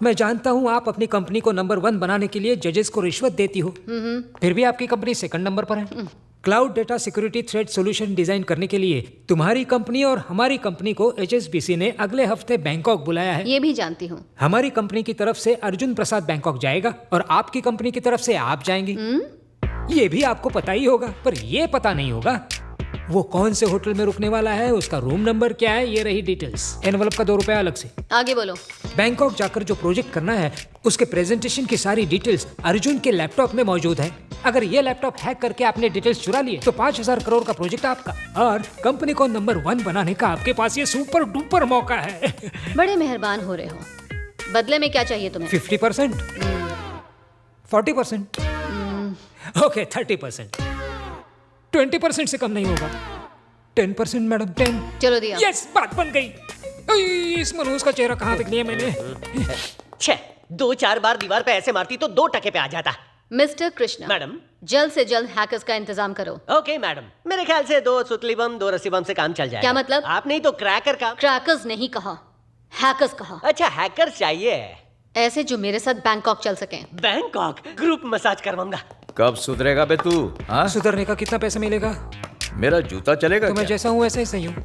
मैं जानता हूँ आप अपनी कंपनी को नंबर 1 बनाने के लिए जजेस को रिश्वत देती हो, फिर भी आपकी कंपनी सेकंड नंबर पर है। Cloud data security threat solution design करने के लिए तुम्हारी कंपनी और हमारी कंपनी को HSBC ने अगले हफ्ते बैंकॉक बुलाया है। ये भी जानती हूँ। हमारी कंपनी की तरफ से अर्जुन प्रसाद बैंकॉक जाएगा और आपकी कंपनी की तरफ से आप जाएंगे। ये भी आपको पता ही होगा, पर ये पता नहीं होगा वो कौन से होटल में रुकने वाला है, उसका रूम नंबर क्या है। ये रही डिटेल्स। एनवलप का 2 रुपया अलग से। आगे बोलो। बैंकॉक जाकर जो प्रोजेक्ट करना है उसके प्रेजेंटेशन की सारी डिटेल्स अर्जुन के लैपटॉप में मौजूद है। अगर ये लैपटॉप हैक करके आपने डिटेल्स चुरा लिए तो 5000 करोड़ का प्रोजेक्ट आपका, और कंपनी को नंबर 1 बनाने का आपके पास ये सुपर डुपर मौका है। बड़े मेहरबान हो रहे हो। बदले में क्या चाहिए तुम्हें? 50%, 40%, ओके 30%, 20% से कम नहीं होगा। 10% मैडम, 10। चलो दिया। यस, बात बन गई। इस मनोज का चेहरा कहाँ देख लिया मैंने? छह 2-4 बार दीवार पे ऐसे मारती तो 2 टके पे आ जाता। Mister Krishna, madam. जल्द से जल्द हैकर्स का इंतजाम करो। ओके मैडम, मेरे ख्याल से 2 सुतली बम 2 रस्सी बम से काम चल जाएगा। क्या मतलब? आपने ही तो क्रैकर का। क्रैकर्स नहीं कहा, हैकर्स कहा। अच्छा, हैकर चाहिए। ऐसे जो मेरे साथ बैंकॉक चल सकें। बैंकॉक ग्रुप मसाज करवाऊंगा। कब सुधरेगा बे तू? हाँ, सुधरने का कितना पैसा मिलेगा? मेरा जूता चलेगा तो मैं क्या? जैसा हूँ वैसे ही सही हूँ।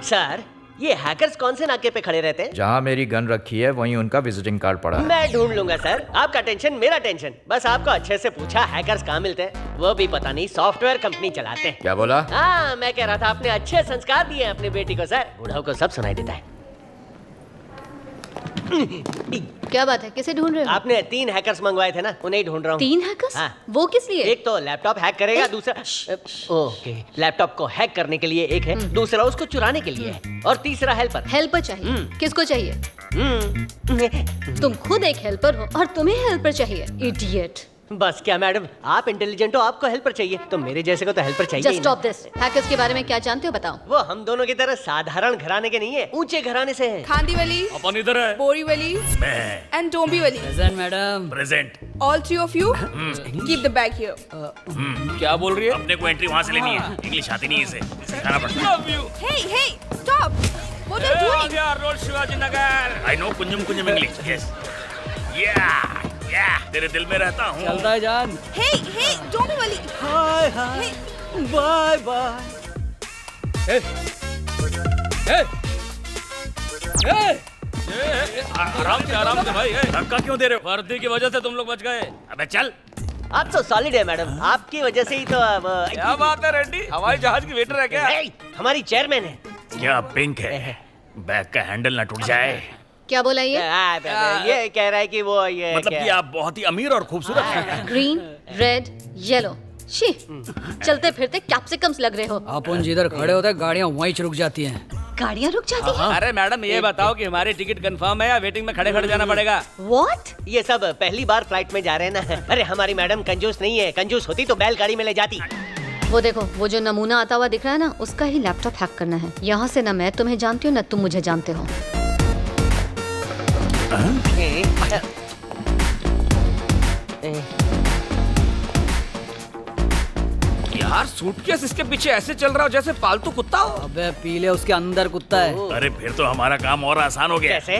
सर, ये हैकर्स कौन से नाके पे खड़े रहते हैं? जहाँ मेरी गन रखी है वहीं उनका विजिटिंग कार्ड पड़ा है। मैं ढूंढ लूंगा सर, आपका टेंशन मेरा टेंशन। बस आपको अच्छे से पूछा हैकर्स कहाँ मिलते हैं, वो भी पता नहीं, सॉफ्टवेयर कंपनी चलाते हैं। क्या बोला? हाँ, मैं कह रहा था आपने अच्छे संस्कार दिए हैं अपनी बेटी को सर। बूढ़ों को सब सुनाई देता है। क्या बात है, किसे ढूंढ रहे हो? आपने 3 हैकर्स मंगवाए थे ना, उन्हें ही ढूंढ रहा हूँ। 3 हैकर्स? हाँ। वो किस लिए? एक तो लैपटॉप हैक करेगा, दूसरा ओके, लैपटॉप को हैक करने के लिए एक है, दूसरा उसको चुराने के लिए है, और तीसरा हेल्पर। हेल्पर चाहिए। किसको चाहिए? हम्म। तुम खुद एक हेल्पर हो और तुम्हें हेल्पर चाहिए। इडियट। बस क्या मैडम, आप इंटेलिजेंट हो, आपको हेल्पर चाहिए, तो मेरे जैसे को तो हेल्पर चाहिए ही जस्ट ना। Stop this. हैकर्स के बारे में क्या जानते हो बताओ। वो हम दोनों की तरह साधारण घराने के नहीं है, ऊंचे घराने से हैं। खांदीवली, अपन इधर है। Borivali and Dombivli. Present madam. Present. All 3 of you keep the bag here. क्या बोल रही है? अपने को एंट्री वहाँ से लेनी है। इंग्लिश आती नहीं इसे, सिखाना पड़ता है। Hey, stop! What are you doing? Road Shivaji Nagar. I know कुंजम इंग्लिश। Yes. Yeah. तेरे दिल में रहता हूँ। चलता है जान। Hey, डोंबिवली. हाय हाय, बाय बाय। आराम से भाई। धक्का क्यों दे रहे हो? वर्दी की वजह से तुम लोग बच गए। अबे चल। आप तो सॉलिड है मैडम, आपकी वजह से ही तो क्या बात है रेड्डी, हवाई जहाज की वेटर है क्या? हमारी चेयरमैन है। क्या पिंक है? बैग का हैंडल ना टूट जाए। क्या बोला ये? ये कह रहा है कि वो ये मतलब कि आप बहुत ही अमीर और खूबसूरत हैं। Green, red, yellow. शी, चलते फिरते कैप्सिकम्स लग रहे हो। अपन जिधर खड़े होते हैं गाड़ियाँ वहीं रुक जाती हैं। गाड़ियाँ रुक जाती हैं? अरे मैडम, ये बताओ कि हमारी टिकट कंफर्म है या वेटिंग में खड़े जाना पड़ेगा? What? ये सब पहली बार फ्लाइट में जा रहे हैं ना। अरे हमारी मैडम कंजूस नहीं है, कंजूस होती तो बैलगाड़ी में ले जाती। वो देखो, वो जो नमूना आता हुआ दिख रहा है ना, उसका ही लैपटॉप हैक करना है। यहाँ से ना मैं तुम्हें जानती हूँ ना तुम मुझे जानते हो। यार सूटकेस इसके पीछे ऐसे चल रहा हो जैसे पालतू कुत्ता हो। अबे पीले उसके अंदर कुत्ता है। अरे फिर तो हमारा काम और आसान हो गया। कैसे?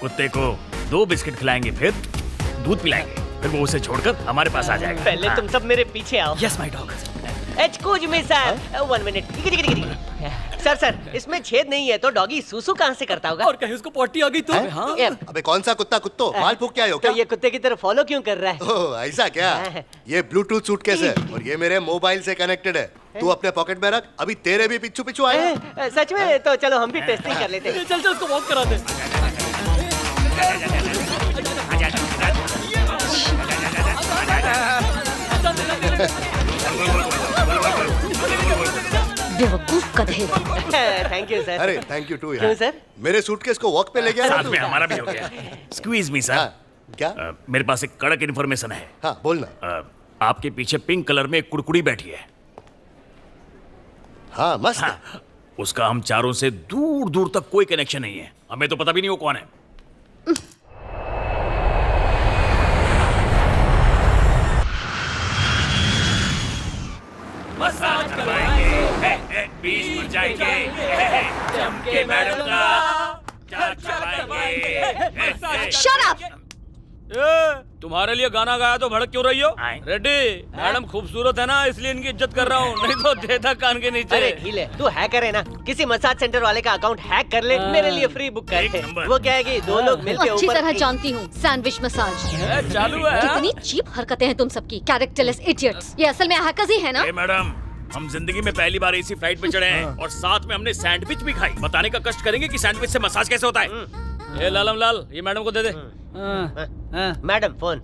कुत्ते को 2 बिस्किट खिलाएंगे, फिर दूध पिलाएंगे, फिर वो उसे छोड़कर हमारे पास आ जाएगा। पहले तुम सब मेरे पीछे आओ। Yes my dog. Excuse me sir, 1 minute. Sir, इसमें छेद नहीं है तो डॉगी सूसू कहाँ से करता होगा? और कहीं उसको पॉटी आ गई तो? हाँ। अबे कौन सा कुत्ता कुत्तो माल फूक के आए हो क्या? तो ये कुत्ते की तरह फॉलो क्यों कर रहा है? ओह ऐसा क्या? ये ब्लूटूथ सूटकेस है और ये मेरे मोबाइल से कनेक्टेड है। तू अपने पॉकेट में रख, अभी तेरे भी पिछू आएगा। सच में? तो चलो हम भी टेस्टिंग कर लेते हैं। चल उसको वॉक करा दे। बेवकूफ गधे। Thank you sir. अरे थैंक यू टू क्यों यार। सर? मेरे सूटकेस को वॉक पे ले गया ना साथ तू? में हमारा भी हो गया। स्क्वीज मी सर। हाँ, क्या? मेरे पास एक कड़क इन्फॉर्मेशन है। हाँ बोलना। आपके पीछे पिंक कलर में एक कुड़कुड़ी बैठी है। हाँ मस्त है। हाँ, उसका हम चारों से दूर दूर तक कोई कनेक्शन नहीं है। हमें तो पता भी नहीं वो कौन है। मसाज करवाएंगे, बीच में जाएंगे, चमके मैडम का शट अप। तुम्हारे लिए गाना गाया तो भड़क क्यों रही हो? रेड्डी, मैडम खूबसूरत है ना, इसलिए इनकी इज्जत कर रहा हूँ, नहीं तो देता कान के नीचे। अरे ढीले, तू हैकर है ना, किसी मसाज सेंटर वाले का अकाउंट हैक कर ले, मेरे लिए फ्री बुक कर दे। वो क्या है कि दो लोग मिलके अच्छी ऊपर तरह जानती हूँ, सैंडविच मसाज। चालू है। कितनी चीप हरकतें हैं तुम सबकी, कैरेक्टरलेस इडियट्स। ये असल में हैकर्स ही है ना? मैडम, हम जिंदगी में पहली बार इसी फ्लाइट पे चढ़े हैं और साथ में हमने सैंडविच भी खाई। बताने का कष्ट करेंगे कि सैंडविच से मसाज कैसे होता है। ए लालम लाल, ये मैडम को दे दे। Madam phone.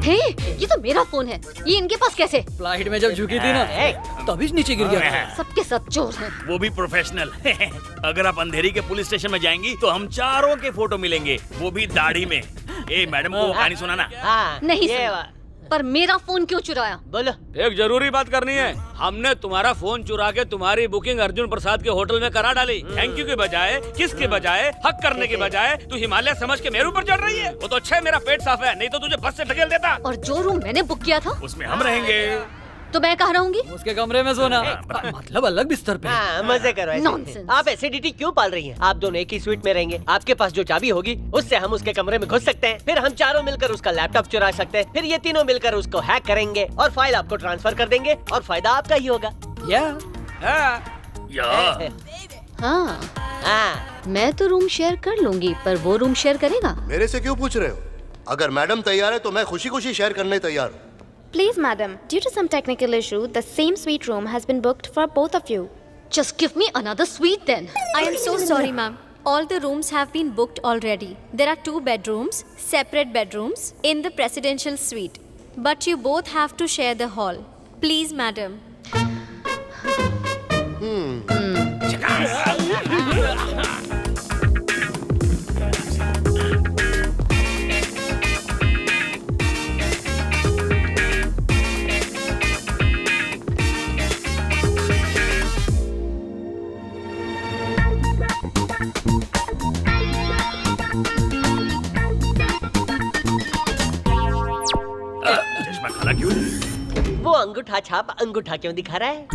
हे, ये तो मेरा फोन है, ये इनके पास कैसे? फ्लाइट में जब झुकी थी ना, तभी नीचे गिर गया। सबके सब चोर हैं। वो भी प्रोफेशनल। अगर आप अंधेरी के पुलिस स्टेशन में जाएंगी तो हम चारों के फोटो मिलेंगे, वो भी दाढ़ी में। ए मैडम को कहानी सुनाना। हाँ, नहीं ये सुना। पर मेरा फोन क्यों चुराया? बोलो। एक जरूरी बात करनी है। हमने तुम्हारा फोन चुरा के तुम्हारी बुकिंग अर्जुन प्रसाद के होटल में करा डाली। थैंक यू के बजाय, किस के बजाय, हक करने के बजाय तू हिमालय समझ के मेरे ऊपर चढ़ रही है। वो तो अच्छा है मेरा पेट साफ है, नहीं तो तुझे बस से ढकेल देता। और जो रूम मैंने बुक किया था उसमें हम रहेंगे। तो मैं कहाँ रहूंगी? उसके कमरे में सोना, मतलब अलग बिस्तर पे। हाँ, मजे करो ऐसे। Nonsense। आप एसिडिटी क्यों पाल रही हैं? आप दोनों एक ही स्वीट में रहेंगे। आपके पास जो चाबी होगी उससे हम उसके कमरे में घुस सकते हैं, फिर हम चारों मिलकर उसका लैपटॉप चुरा सकते हैं, फिर ये तीनों मिलकर उसको हैक करेंगे और फाइल आपको ट्रांसफर कर देंगे और फायदा आपका ही होगा। हाँ, हाँ, मैं तो रूम शेयर कर लूंगी, पर वो रूम शेयर करेगा? मेरे से क्यों पूछ रहे हो? अगर मैडम तैयार है तो मैं खुशी खुशी शेयर करने तैयार हूँ। Please, madam, due to some technical issue, the same suite room has been booked for both of you. Just give me another suite then. I am so sorry, ma'am. All the rooms have been booked already. There are 2 bedrooms, separate bedrooms, in the presidential suite. But you both have to share the hall. Please, madam. चश्मा काला क्यों है? वो अंगूठा छाप अंगूठा क्यों दिखा रहा है?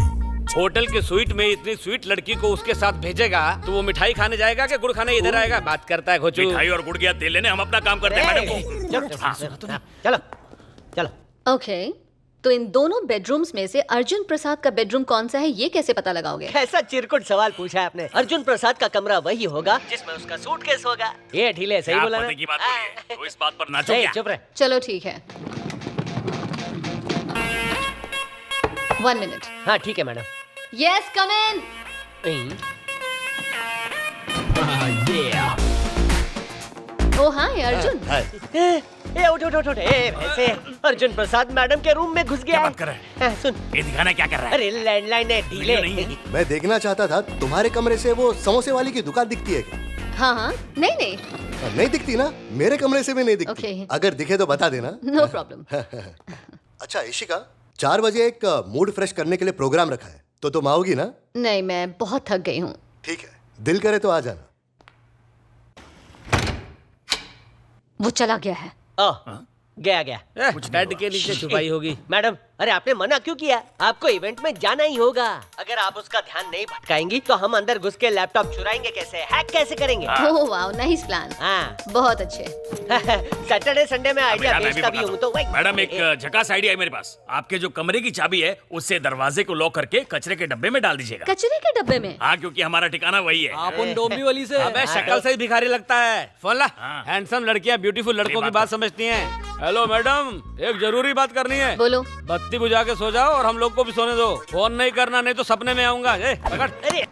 होटल के स्वीट में इतनी स्वीट लड़की को उसके साथ भेजेगा तो वो मिठाई खाने जाएगा कि गुड़ खाने इधर आएगा? बात करता है घोचू। मिठाई और गुड़ क्या तेल लेने, हम अपना काम करते हैं मैडम को। चलो चलो। ओके, तो इन दोनों बेडरूम्स में से अर्जुन प्रसाद का बेडरूम कौन सा है, ये कैसे पता लगाओगे? कैसा चिरकुट सवाल पूछा है आपने। अर्जुन प्रसाद का कमरा वही होगा जिसमें उसका सूटकेस होगा। ये ढीले सही बोला ना? पते की बात बोलिए, तो इस बात पर नाचो ए, क्या? चुप रहे। चलो ठीक है, 1 मिनट। हाँ ठीक है मैडम। यस, कम इन। ओ हाय अर्जुन। ए उठ उठ उठ उठ। ए वैसे अर्जुन प्रसाद मैडम के रूम में घुस गया। क्या बात कर रहा है? सुन, ये दिखाना क्या कर रहा है? अरे लैंडलाइन है ढीले। नहीं है। मैं देखना चाहता था तुम्हारे कमरे से वो समोसे वाली की दुकान दिखती है क्या? हाँ हाँ, नहीं नहीं, नहीं दिखती ना, मेरे कमरे से भी नहीं दिखती। Okay. अगर दिखे तो बता देना। No problem. अच्छा इशिका, 4 बजे एक मूड फ्रेश करने के लिए प्रोग्राम रखा है, तो तुम आओगी ना? नहीं, मैं बहुत थक गई हूँ। ठीक है, दिल करे तो आ जाना। वो चला गया है। गया गया। कुछ बेड के नीचे छुपाई होगी। मैडम, अरे आपने मना क्यों किया? आपको इवेंट में जाना ही होगा। अगर आप उसका ध्यान नहीं भटकाएंगी तो हम अंदर घुस के लैपटॉप चुराएंगे कैसे, हैक कैसे करेंगे? Oh wow, nice plan. हाँ। बहुत अच्छे। सैटरडे संडे में आइडिया बेचता भी हूँ तो वही। मैडम, एक झकास आइडिया है मेरे पास। आपके जो कमरे की चाबी है उससे दरवाजे को लॉक करके कचरे के डब्बे में डाल दीजिएगा। कचरे के डब्बे में? हाँ, क्योंकि हमारा ठिकाना वही है। आप उन डोंबिवली से। अबे शक्ल से ही भिखारी लगता है। फोन ला। हैंडसम लड़कियां ब्यूटीफुल लड़कों की बात समझती हैं। हेलो मैडम, एक जरूरी बात करनी है। बोलो। बत्ती बुझा के सो जाओ और हम लोग को भी सोने दो। फोन नहीं करना, नहीं तो सपने में आऊंगा। पकड़। अरे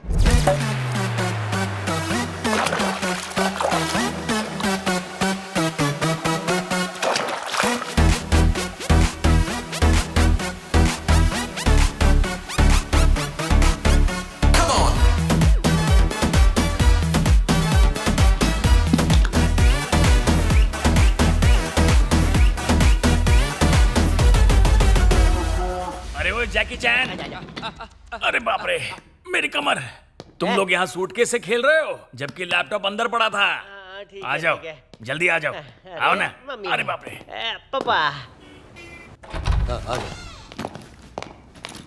अरे वो जैकी चैन। अरे बाप रे, मेरी कमर। तुम लोग यहाँ सूटकेस से खेल रहे हो जबकि लैपटॉप अंदर पड़ा था। ठीक आ है, जाओ, ठीक है। जल्दी आ जाओ। आओ ना। मम्मी। अरे बाप रे। पापा। हाँ, आ जाओ।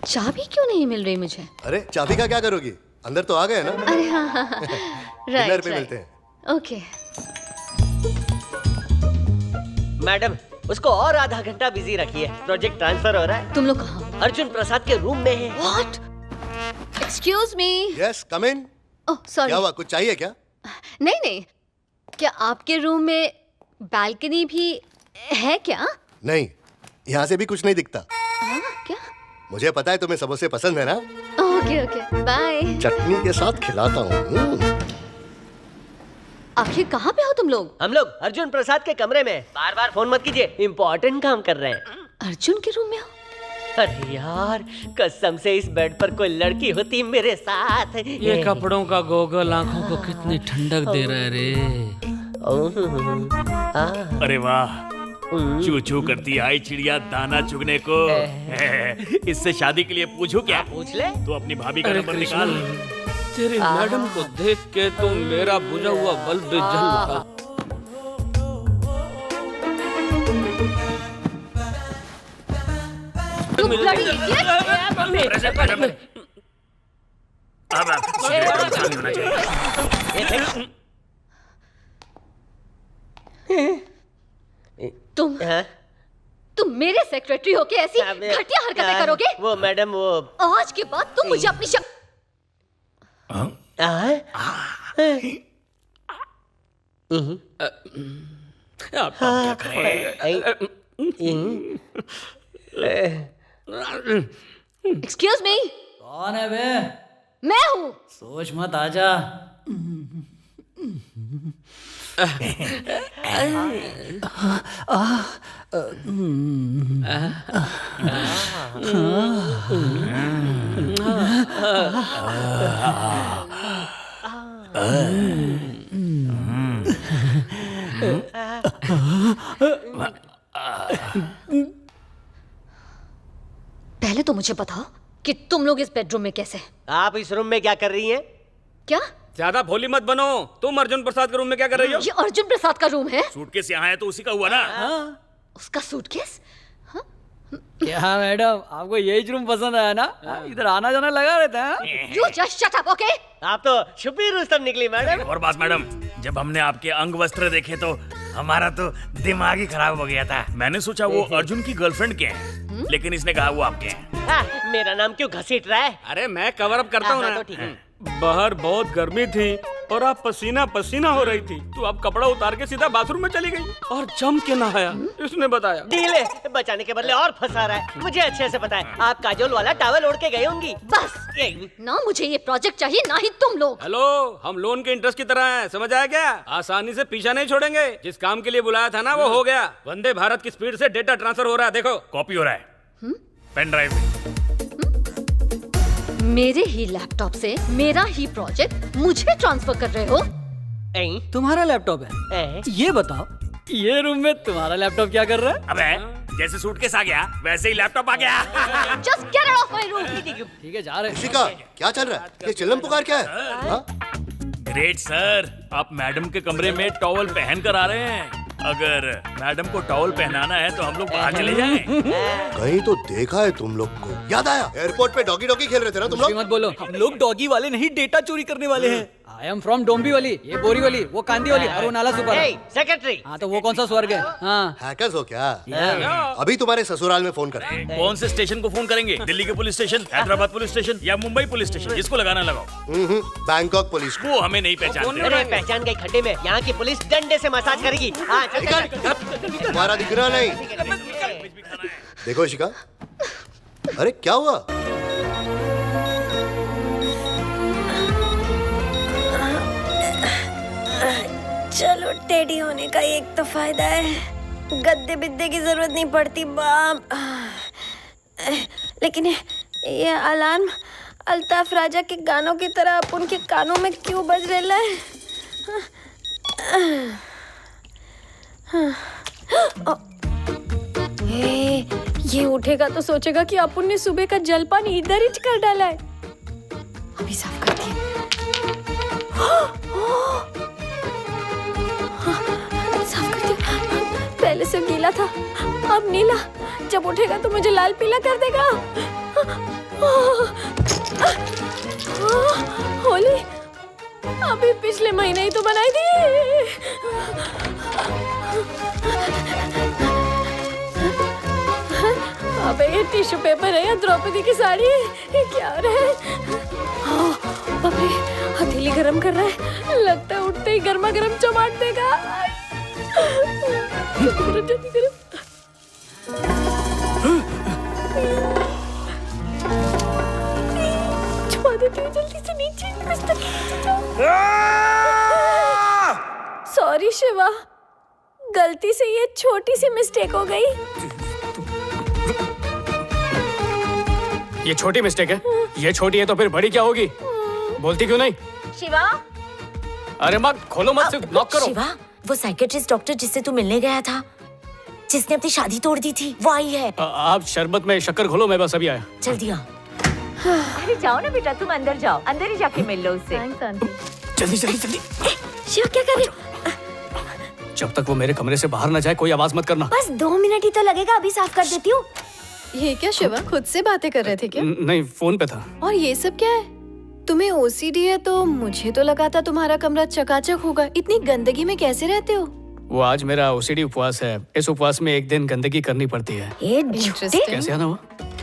चाबी क्यों नहीं मिल रही मुझे? अरे चाबी का क्या करोगी? अंदर तो आ गए ना। अरे हाँ हाँ, डिनर राइट पे मिलते हैं। ओके। मैडम उसको और आधा घंटा बिजी रखिए, प्रोजेक्ट ट्रांसफर हो रहा है। तुम लोग कहाँ? अर्जुन प्रसाद के रूम में है। What? Excuse me. Yes come in. Oh, sorry. क्या हुआ, कुछ चाहिए क्या? नहीं नहीं, क्या आपके रूम में बालकनी भी है क्या? नहीं, यहाँ से भी कुछ नहीं दिखता। क्या? मुझे पता है तुम्हें समोसे पसंद है ना? Okay okay, bye. चटनी के साथ खिलाता हूँ। आखिर कहाँ पे हो तुम लोग? हम लोग अर्जुन प्रसाद के कमरे में। बार बार फोन मत कीजिए, इम्पोर्टेंट काम कर रहे हैं। अर्जुन के रूम में हो? अरे यार, कसम से इस बेड पर कोई लड़की होती मेरे साथ। ये कपड़ों का गोगल आंखों को कितनी ठंडक दे रहा है रे। अरे वाह, चू चू करती आई चिड़िया दाना चुगने को। इससे शादी के लिए पूछूं क्या? पूछ ले। तू अपनी भाभी का नंबर निकाल। तेरी मैडम को देख के तो मेरा बुझा हुआ बल्ब जल उठा। तुम bloody idiot! तुम मेरे सेक्रेटरी होके ऐसी घटिया हरकतें करोगे? वो मैडम वो आज के बाद तुम मुझे अपनी एक्सक्यूज मी। कौन है बे? मैं हूँ। सोच मत, आजा। पहले तो मुझे बताओ कि तुम लोग इस बेडरूम में कैसे? आप इस रूम में क्या कर रही हैं? क्या? ज्यादा भोली मत बनो। तुम अर्जुन प्रसाद के रूम में क्या कर रही हो? ये अर्जुन प्रसाद का रूम है। सूटकेस यहाँ है तो उसी का हुआ ना? उसका सूटकेस? क्या मैडम, आपको यही रूम पसंद आया ना? इधर आना जाना लगा रहता है। You just shut up, okay? आप तो छुपी रुस्तम निकली मैडम। और बात मैडम, जब हमने आपके अंग वस्त्र देखे तो हमारा तो दिमाग ही खराब हो गया था। मैंने सोचा वो अर्जुन की गर्लफ्रेंड के हैं, लेकिन इसने कहा वो आपके हैं। मेरा नाम क्यों घसीट रहा है? अरे मैं कवर अप करता हूँ ना। तो ठीक है। बाहर बहुत गर्मी थी और आप पसीना पसीना हो रही थी, तो आप कपड़ा उतार के सीधा बाथरूम में चली गई और जम के नहाया। इसने बताया। डीले बचाने के बदले और फंसा रहा है। मुझे अच्छे से पता है, आप काजोल वाला टॉवल ओढ़ के गई होंगी। बस ना मुझे ये प्रोजेक्ट चाहिए ना ही तुम लोग। हेलो, हम लोन के इंटरेस्ट की तरह हैं, समझ आया क्या? आसानी से पीछा नहीं छोड़ेंगे। जिस काम के लिए बुलाया था ना वो हो गया। वंदे भारत की स्पीड से डेटा ट्रांसफर हो रहा है। देखो कॉपी हो रहा है पेन ड्राइव में। मेरे ही लैपटॉप से मेरा ही प्रोजेक्ट मुझे ट्रांसफर कर रहे हो? तुम्हारा लैपटॉप है? ये बताओ, ये रूम में तुम्हारा लैपटॉप क्या कर रहा है? अबे जैसे सूटकेस आ गया वैसे ही लैपटॉप आ गया। Just get out of my room. ठीक है, जा रहे हैं। ऋषिका, क्या चल रहा है? ये चिल्लम पुकार क्या है? हाँ? ग्रेट सर, आप मैडम के कमरे में टॉवल पहन कर आ रहे हैं। अगर मैडम को टॉवल पहनाना है तो हम लोग बाहर चले जाएं। कहीं तो देखा है तुम लोग को। याद आया, एयरपोर्ट पे डॉगी डॉगी खेल रहे थे ना तुम कुछ भी लोग? मत बोलो, हम लोग डॉगी वाले नहीं, डेटा चोरी करने वाले हैं। आई एम फ्रॉम डोंबिवली, ये बोरीवली, वो कांदीवली और वो नाला सुपर। सेक्रेटरी। हाँ तो वो कौन सा स्वर्ग है? हाँ हैकर्स हो क्या? अभी तुम्हारे ससुराल में फोन कर। कौन से स्टेशन को फोन करेंगे? दिल्ली के police station, Hyderabad police station या मुंबई पुलिस स्टेशन? जिसको लगाना लगाओ। Bangkok police. वो हमें नहीं पहचानते। अरे पहचान गई, खड्डे में यहाँ की पुलिस डंडे से मसाज करेगी। हाँ, चल, चल, चल। तुम्हारा दिख रहा नहीं। देखो शिका, अरे क्या हुआ? चलो, टेडी होने का एक तो फायदा है, गद्दे बिद्दे की जरूरत नहीं पड़ती बाप। लेकिन ये अलार्म अल्ताफ राजा के गानों की तरह अब उनके कानों में क्यों बज रहा है? ये उठेगा तो सोचेगा कि अपुन ने सुबह का जलपान इधर ही कर डाला है। अभी साफ करती है। साफ करती हूँ। पहले से गीला था, अब नीला। जब उठेगा तो मुझे लाल पीला कर देगा। होली अभी पिछले महीने ही तो बनाई थी। अबे ये टिश्यू पेपर है या द्रौपदी की साड़ी है? ये क्या हो रहा है? बाप रे, हथेली गरम कर रहा है। लगता है उठते ही गर्मा गर्म चमाट देगा। जल्दी करो। छुपा देती हूँ जल्दी से नीचे। सॉरी शिवा, गलती से ये छोटी सी मिस्टेक हो गई। ये छोटी मिस्टेक है? ये छोटी है तो फिर बड़ी क्या होगी? बोलती क्यों नहीं? शिवा, अरे माँ खोलो मत, सिर्फ लॉक करो। शिवा, वो साइकेट्रिस्ट डॉक्टर जिससे तू मिलने गया था, जिसने अपनी शादी तोड़ दी थी, वो आई है। आप शरबत में शक्कर घोलो, मैं बस अभी आया। जल्दी आ। अरे जाओ ना बेटा, तुम अंदर जाओ, अंदर ही जाके मिल लो उससे। जल्दी जल्दी जल्दी। शिवा क्या कर रही हो? जब तक वो मेरे कमरे से बाहर ना जाए कोई आवाज मत करना। बस 2 मिनट ही तो लगेगा, अभी साफ कर देती हूँ। ये क्या शिवा, खुद से बातें कर रहे थे क्या? नहीं, फोन पे था। और ये सब क्या है? तुम्हें ओसीडी है तो मुझे तो लगा था तुम्हारा कमरा चकाचक होगा। इतनी गंदगी में कैसे रहते हो? वो आज मेरा ओसीडी उपवास है। इस उपवास में एक दिन गंदगी करनी पड़ती है। इंटरेस्टिंग। कैसे आना हुआ?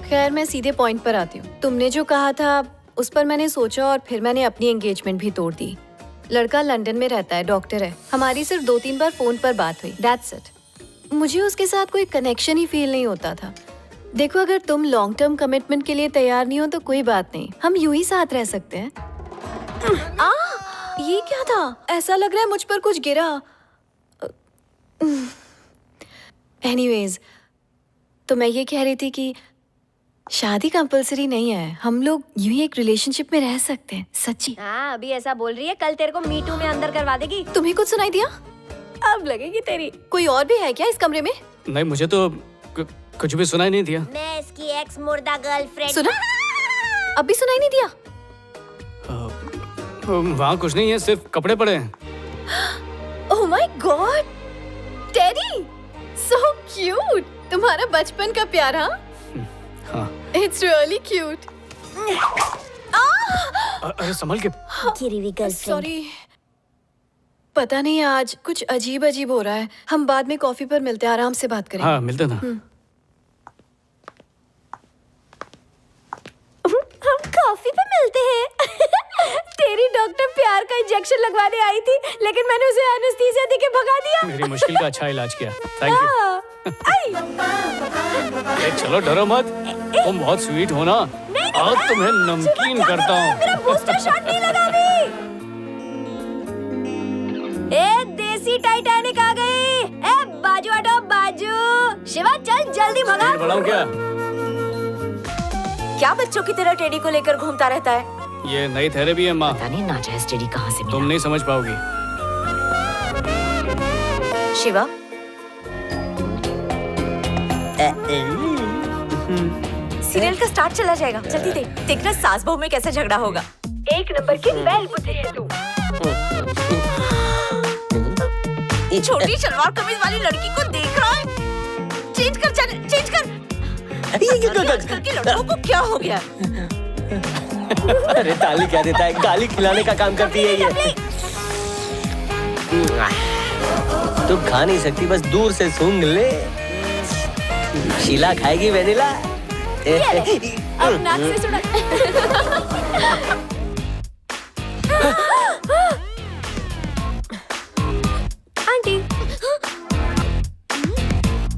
खैर मैं सीधे पॉइंट पर आती हूँ। तुमने जो कहा था उस पर मैंने सोचा और फिर मैंने अपनी एंगेजमेंट भी तोड़ दी। लड़का लंदन में रहता है, डॉक्टर है। हमारी सिर्फ 2-3 बार फोन पर बात हुई, दैट्स इट। मुझे उसके साथ कोई कनेक्शन ही फील नहीं होता था। देखो, अगर तुम लॉन्ग टर्म कमिटमेंट के लिए तैयार नहीं हो तो कोई बात नहीं, हम यूं ही साथ रह सकते हैं। ये क्या था? ऐसा लग रहा है मुझ पर कुछ गिरा। एनीवेज, तो मैं ये कह रही थी कि शादी कंपलसरी नहीं है, हम लोग यूं ही एक रिलेशनशिप में रह सकते हैं। सच्ची। हाँ, अभी ऐसा बोल रही है, कल तेरे को मीटू में अंदर करवा देगी। तुम्हें कुछ सुनाई दिया? अब लगेगी तेरी। कोई और भी है क्या इस कमरे में? नहीं, मुझे तो कुछ भी सुनाई नहीं दिया। मैं इसकी एक्स मुर्दा गर्लफ्रेंड। सुना? अभी सुनाई नहीं दिया? वहाँ कुछ नहीं है, सिर्फ कपड़े पड़े हैं। Oh my God, teddy, so cute. तुम्हारा बचपन का प्यार। हाँ, इट्स रियली क्यूट। अरे संभल के। सॉरी, पता नहीं आज कुछ अजीब अजीब हो रहा है। हम बाद में कॉफी पर मिलते हैं, आराम से बात करेंगे। हाँ, मिलते ना। हम कॉफी पे मिलते हैं। तेरी डॉक्टर प्यार का इंजेक्शन लगवाने आई थी, लेकिन मैंने उसे एनेस्थीसिया देके भगा दिया। मेरी मुश्किल का अच्छा इलाज किया, थैंक यू। चलो डरो मत, तुम बहुत स्वीट हो ना। आज तुम्हें नमकीन करता हूँ। मेरा बूस्टर शॉट नहीं लगा अभी। ए देसी टाइटैनिक आ गई। ए बाजू हटो, बाजू। शिवा चल जल्दी भगा। बढ़ाऊं क्या? क्या बच्चों की तरह टेडी को लेकर घूमता रहता है? ये नई थेरेपी है माँ। पता नहीं नाजायज टेडी कहाँ से मिला। तुम नहीं समझ पाओगी। शिवा, सीरियल का स्टार्ट चला जाएगा, जल्दी देख। देखना सास बहू में कैसे झगड़ा होगा। 1 नंबर की बैल बुद्धि है तू। छोटी शलवार कमीज वाली लड़की को देख रहा है? चेंज कर, चेंज कर। आजकल के लड़कों को क्या हो गया? अरे ताली क्या देता है, गाली खिलाने का काम करती है ये। तुम खा नहीं सकती, बस दूर से सूंघ ले। शीला खाएगी वेनिला। अब नाक से सुना। आंटी,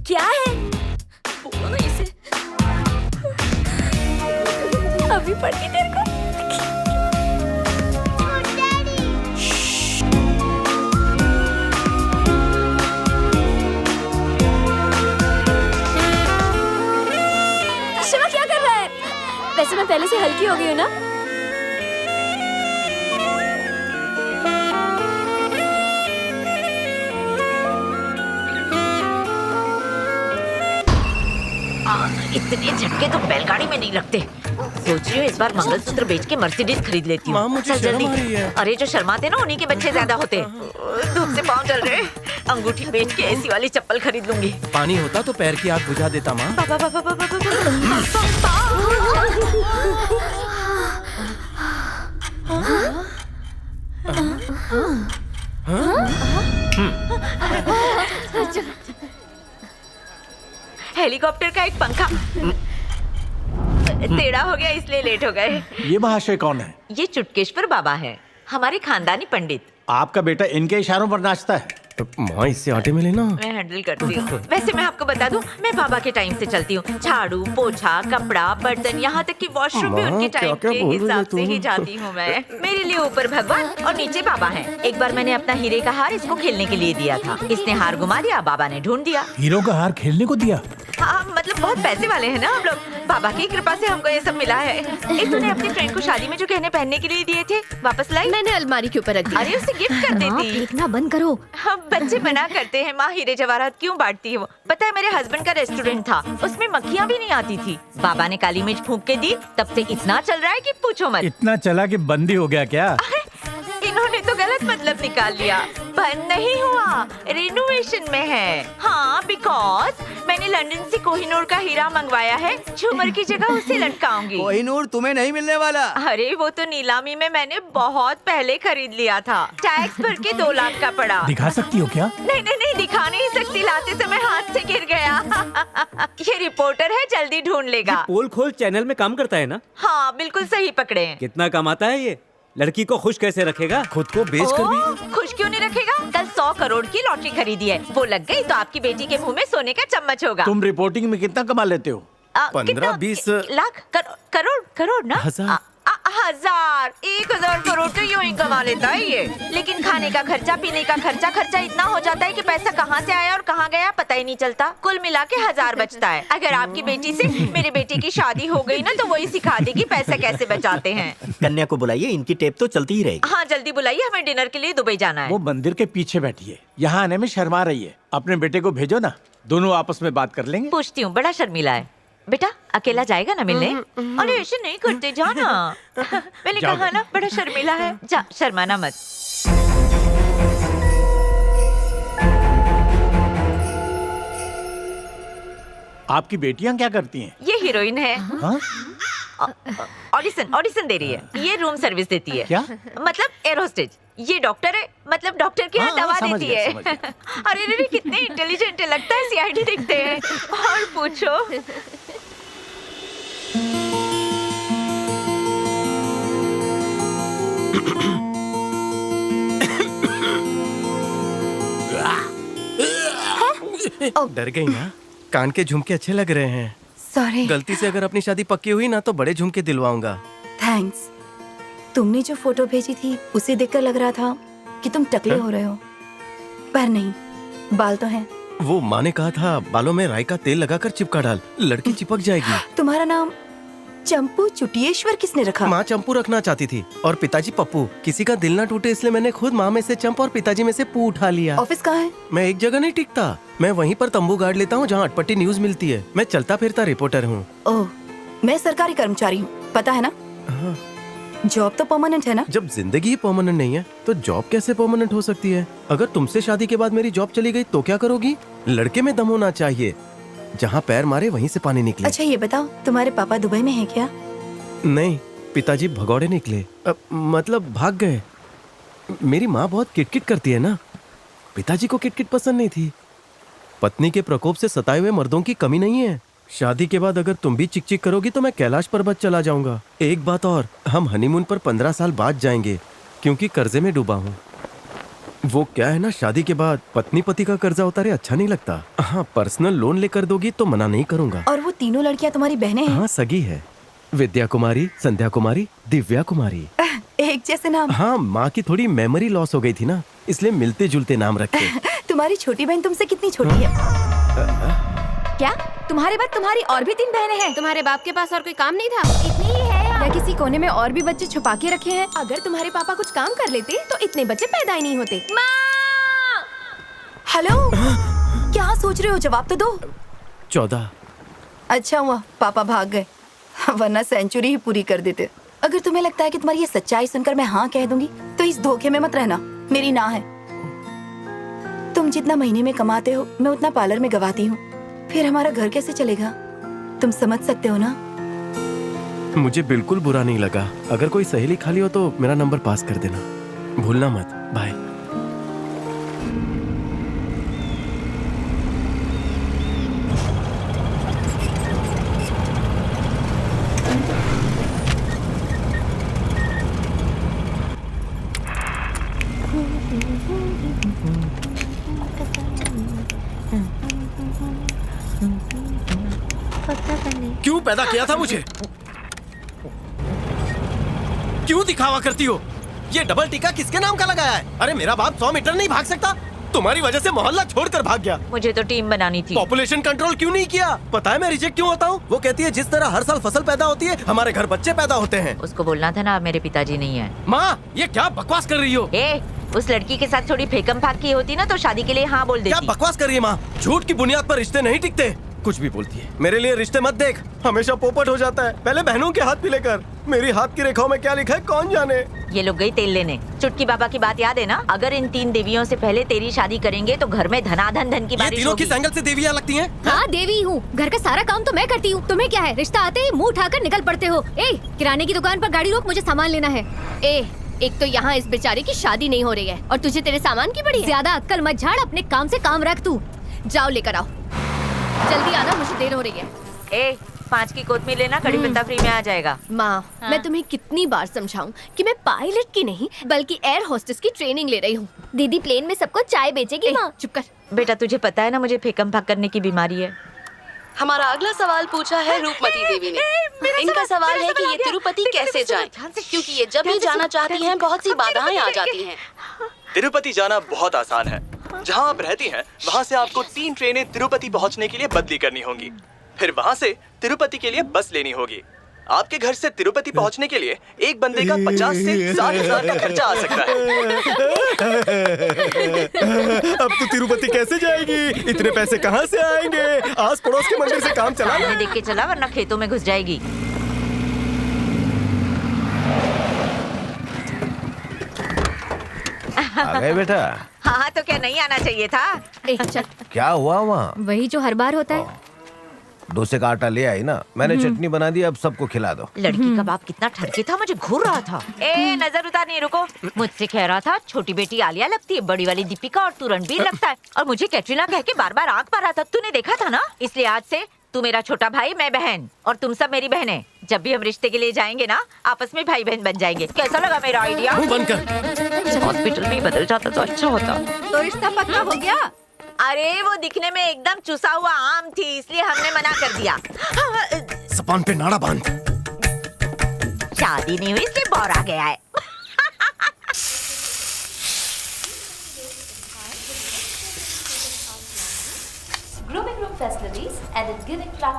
क्या है? बोलो ना इसे। अभी पढ़ के तेरे को। शिवा क्या कर रहा है? वैसे मैं पहले से हल्की हो गई हूँ ना? इतने झटके तो बैलगाड़ी में नहीं लगते। सोच रही हूँ इस बार मंगलसूत्र बेच के मर्सिडीज खरीद लेती हूँ। चल जल्दी। अरे जो शर्माते ना उन्हीं के बच्चे ज्यादा होते। धूप से पाँव जल रहे, अंगूठी बेच के एसी वाली चप्पल खरीद लूंगी। पानी होता तो पैर की आग बुझा देता माँ। हेलीकॉप्टर का एक पंखा टेढ़ा हो गया इसलिए लेट हो गए। ये महाशय कौन है? ये चुटकेश्वर बाबा है, हमारे खानदानी पंडित। आपका बेटा इनके इशारों पर नाचता है। माँ इससे आटे में लेना। मैं हैंडल करती हूँ। वैसे मैं आपको बता दूं, मैं बाबा के टाइम से चलती हूँ। झाड़ू, पोछा, कपड़ा, बर्तन, यहाँ तक कि वॉशरूम भी उनके टाइम के हिसाब से ही जाती हूँ मैं। मेरे लिए ऊपर भगवान और नीचे बाबा हैं। एक बार मैंने अपना हीरे का हार इसको खेलने के लिए दिया था, इसने हार घुमा दिया, बाबा ने ढूंढ दिया। हीरो का हार खेलने को दिया? हाँ, मतलब बहुत पैसे वाले हैं ना हम लोग। बाबा की कृपा से हमको ये सब मिला है। एक तूने अपनी फ्रेंड को शादी में जो गहने पहनने के लिए दिए थे वापस लाई? मैंने अलमारी के ऊपर रख दिया। अरे उसे गिफ्ट कर देती। फेंकना बंद करो। हम बच्चे मना करते हैं, माँ हीरे जवाहरात क्यों बांटती है वो? पता है मेरे हस्बैंड का रेस्टोरेंट था, उसमें मक्खियाँ भी नहीं आती थी। बाबा ने काली मिर्च फूंक के दी, तब से इतना चल रहा है कि पूछो मत। इतना चला कि बंदी हो गया क्या? इन्होंने तो गलत मतलब निकाल लिया। बंद नहीं हुआ, रिनोवेशन में है। हाँ, बिकॉज मैंने लंदन से कोहिनूर का हीरा मंगवाया है, झूमर की जगह उसे लटकाऊंगी। कोहिनूर तुम्हें नहीं मिलने वाला। अरे वो तो नीलामी में मैंने बहुत पहले खरीद लिया था, टैक्स भर के 2 लाख का पड़ा। दिखा सकती हो क्या? नहीं दिखा नहीं सकती, लाते समय हाथ से गिर गया। ये रिपोर्टर है, जल्दी ढूंढ लेगा। पोल खोल चैनल में काम करता है ना? हाँ, बिल्कुल सही पकड़े हैं। कितना कमाता है ये? लड़की को खुश कैसे रखेगा? खुद को बेच कर भी। खुश क्यों नहीं रखेगा? कल 100 करोड़ की लॉटरी खरीदी है, वो लग गई तो आपकी बेटी के मुंह में सोने का चम्मच होगा। तुम रिपोर्टिंग में कितना कमा लेते हो? 15-20 लाख? करोड़ ना? हजार। 1000 1000 करोड़ तो यूं ही कमा लेता है ये। लेकिन खाने का खर्चा, पीने का खर्चा इतना हो जाता है कि पैसा कहाँ से आया और कहाँ गया पता ही नहीं चलता। कुल मिला के 1000 बचता है। अगर आपकी बेटी से मेरे बेटे की शादी हो गई ना तो वही सिखा देगी पैसा कैसे बचाते हैं। कन्या को बुलाइए, इनकी टेप तो चलती ही रहेगी। हाँ, जल्दी बुलाइए, हमें डिनर के लिए दुबई जाना है। वो मंदिर के पीछे बैठी है, यहाँ आने में शर्मा रही है। अपने बेटे को भेजो ना, दोनों आपस में बात कर लेंगे। पूछती हूँ, बड़ा शर्मीला है। बेटा अकेला जाएगा ना मिलने? अरे ऐसे नहीं करते, जाना। मैंने कहा ना, बड़ा शर्मीला है। जा, शर्माना मत। आपकी बेटियां क्या करती हैं? ये हीरोइन है, हाँ? ऑडिशन दे रही है। ये रूम सर्विस देती है। क्या? मतलब एयर होस्टेज। ये डॉक्टर है, मतलब डॉक्टर की यहाँ दवा समझ देती गया, है। समझ गया। अरे कितने इंटेलिजेंट है, लगता है सीआईडी दिखते हैं। और पूछो। डर गई ना? कान के झुमके अच्छे लग रहे हैं। सॉरी। गलती से अगर अपनी शादी पक्की हुई ना तो बड़े झुमके दिलवाऊंगा। थैंक्स। तुमने जो फोटो भेजी थी उसे देखकर लग रहा था कि तुम टकले हो रहे हो, पर नहीं, बाल तो हैं। वो माँ ने कहा था बालों में राई का तेल लगाकर चिपका डाल, लड़की चिपक जाएगी। तुम्हारा नाम चंपू चुटियेश्वर किसने रखा? माँ चंपू रखना चाहती थी और पिताजी पप्पू। किसी का दिल ना टूटे इसलिए मैंने खुद माँ में से चंप और पिताजी में से पू उठा लिया। ऑफिस कहाँ है? मैं एक जगह नहीं टिकता, मैं वहीं पर तंबू गाड़ लेता हूँ जहाँ अटपटी न्यूज मिलती है। मैं चलता फिरता रिपोर्टर हूँ। ओह, मैं सरकारी कर्मचारी हूँ, पता है ना? हाँ। जॉब तो परमानेंट है ना? जब जिंदगी ही परमानेंट नहीं है तो जॉब कैसे परमानेंट हो सकती है? अगर तुमसे शादी के बाद मेरी जॉब चली गई तो क्या करोगी? लड़के में दम होना चाहिए, जहाँ पैर मारे वहीं से पानी निकले। अच्छा ये बताओ, तुम्हारे पापा दुबई में हैं क्या? नहीं, पिताजी भगौड़े निकले, मतलब भाग गए। मेरी माँ बहुत किटकिट करती है ना, पिताजी को किटकिट पसंद नहीं थी। पत्नी के प्रकोप से सताए हुए मर्दों की कमी नहीं है। शादी के बाद अगर तुम भी चिक चिक करोगी तो मैं कैलाश पर्वत चला जाऊंगा। एक बात और, हम हनीमून पर 15 साल बाद जाएंगे क्योंकि कर्जे में डूबा हूँ। वो क्या है ना, शादी के बाद पत्नी पति का कर्जा उतारे अच्छा नहीं लगता। हाँ, पर्सनल लोन लेकर दोगी तो मना नहीं करूंगा। और वो तीनों लड़कियाँ तुम्हारी बहनें हैं? हाँ, सगी है। विद्या कुमारी, संध्या कुमारी, दिव्या कुमारी। एक जैसे नाम? हाँ, माँ की थोड़ी मेमोरी लॉस हो गई थी ना, इसलिए मिलते जुलते नाम रखे। तुम्हारी छोटी बहन तुमसे कितनी छोटी है? क्या तुम्हारे बाद तुम्हारी और भी 3 बहनें हैं? तुम्हारे बाप के पास और कोई काम नहीं था? इतनी ही है या किसी कोने में और भी बच्चे छुपा के रखे हैं? अगर तुम्हारे पापा कुछ काम कर लेते तो इतने बच्चे पैदा ही नहीं होते। हेलो, क्या सोच रहे हो? जवाब तो दो। 14। अच्छा हुआ पापा भाग गए, वरना सेंचुरी ही पूरी कर देते। अगर तुम्हें लगता है कि तुम्हारी ये सच्चाई सुनकर मैं हाँ कह दूंगी तो इस धोखे में मत रहना, मेरी ना है। तुम जितना महीने में कमाते हो मैं उतना पार्लर में गवाती हूँ, फिर हमारा घर कैसे चलेगा? तुम समझ सकते हो ना? मुझे बिल्कुल बुरा नहीं लगा। अगर कोई सहेली खाली हो तो मेरा नंबर पास कर देना, भूलना मत। बाय। क्यों पैदा किया था मुझे? क्यों दिखावा करती हो? ये डबल टीका किसके नाम का लगाया है? अरे मेरा बाप 100 मीटर नहीं भाग सकता। तुम्हारी वजह से मोहल्ला छोड़कर भाग गया। मुझे तो टीम बनानी थी। पॉपुलेशन कंट्रोल क्यों नहीं किया? पता है मैं रिजेक्ट क्यों होता हूँ? वो कहती है जिस तरह हर साल फसल पैदा होती है हमारे घर बच्चे पैदा होते हैं। उसको बोलना था ना मेरे पिताजी नहीं है। माँ ये क्या बकवास कर रही हो? उस लड़की के साथ थोड़ी फेकम फाक की होती ना तो शादी के लिए हाँ बोल देती। क्या बकवास कर रही है माँ? झूठ की बुनियाद पर रिश्ते नहीं टिकते। कुछ भी बोलती है। मेरे लिए रिश्ते मत देख, हमेशा पोपट हो जाता है। पहले बहनों के हाथ पीले कर। मेरी हाथ की रेखाओं में क्या लिखा है कौन जाने। ये लोग गई तेल लेने। चुटकी बाबा की बात याद है ना? अगर इन 3 देवियों से पहले तेरी शादी करेंगे तो घर में धनाधन धन की बारिश तीनों होगी। किस एंगल से देवियाँ लगती हैं? हाँ देवी हूँ, घर का सारा काम तो मैं करती हूँ। तुम्हें क्या है, रिश्ता आते ही मुंह उठाकर निकल पड़ते हो। किराने की दुकान पर गाड़ी रोक, मुझे सामान लेना है। एक तो यहाँ इस बेचारे की शादी नहीं हो रही है और तुझे तेरे सामान की पड़ी है। ज्यादा अक्कल मत झाड़, अपने काम से काम रख तू। जाओ लेकर आओ, जल्दी आना, मुझे देर हो रही है। 5 की कोतमीर लेना, कड़ी पत्ता फ्री में आ जाएगा। माँ मैं तुम्हें कितनी बार समझाऊं कि मैं पायलट की नहीं बल्कि एयर होस्टेस की ट्रेनिंग ले रही हूँ। दीदी प्लेन में सबको चाय बेचेगी माँ। चुप कर। बेटा तुझे पता है ना मुझे फेकम फाक करने की बीमारी है। हमारा अगला सवाल पूछा है रूपमती देवी ने। इनका सवाल है कि ये तिरुपति कैसे जाएं? क्योंकि ये जब भी जाना चाहती हैं बहुत सी बाधाएं आ जाती हैं। तिरुपति जाना बहुत आसान है। जहां आप रहती हैं वहां से आपको 3 ट्रेनें तिरुपति पहुंचने के लिए बदली करनी होंगी। फिर वहां से तिरुपति के लिए बस लेनी होगी। आपके घर से तिरुपति पहुंचने के लिए एक बंदे का 50 से 60 हजार का खर्चा आ सकता है। अब तू तिरुपति कैसे जाएगी? इतने पैसे कहाँ से आएंगे? आस पड़ोस के मंदिर से काम चला। सामने देख के चला वरना खेतों में घुस जाएगी। आ गए बेटा? हाँ तो क्या नहीं आना चाहिए था? चल। क्या हुआ वहाँ? वही जो हर बार होता है। डोसे का आटा ले आई ना, मैंने चटनी बना दी, अब सबको खिला दो। लड़की का बाप कितना ठरके था, मुझे घूर रहा था। नजर उतारने रुको। मुझसे कह रहा था छोटी बेटी आलिया लगती है, बड़ी वाली दीपिका और तू रणबीर लगता है, और मुझे कैटरीना कह के बार बार आंख मारा था। तूने देखा था ना? इसलिए आज से तू मेरा छोटा भाई, मैं बहन, और तुम सब मेरी बहनें। जब भी हम रिश्ते के लिए जाएंगे ना आपस में भाई बहन बन जाएंगे। कैसा लगा मेरा आइडिया? हॉस्पिटल में बदल जाता तो अच्छा होता। तो रिश्ता पक्का हो गया? अरे वो दिखने में एकदम चुसा हुआ आम थी, इसलिए हमने मना कर दिया। सपान पे नाड़ा बांध। शादी नहीं हुई इसलिए बौरा गया है।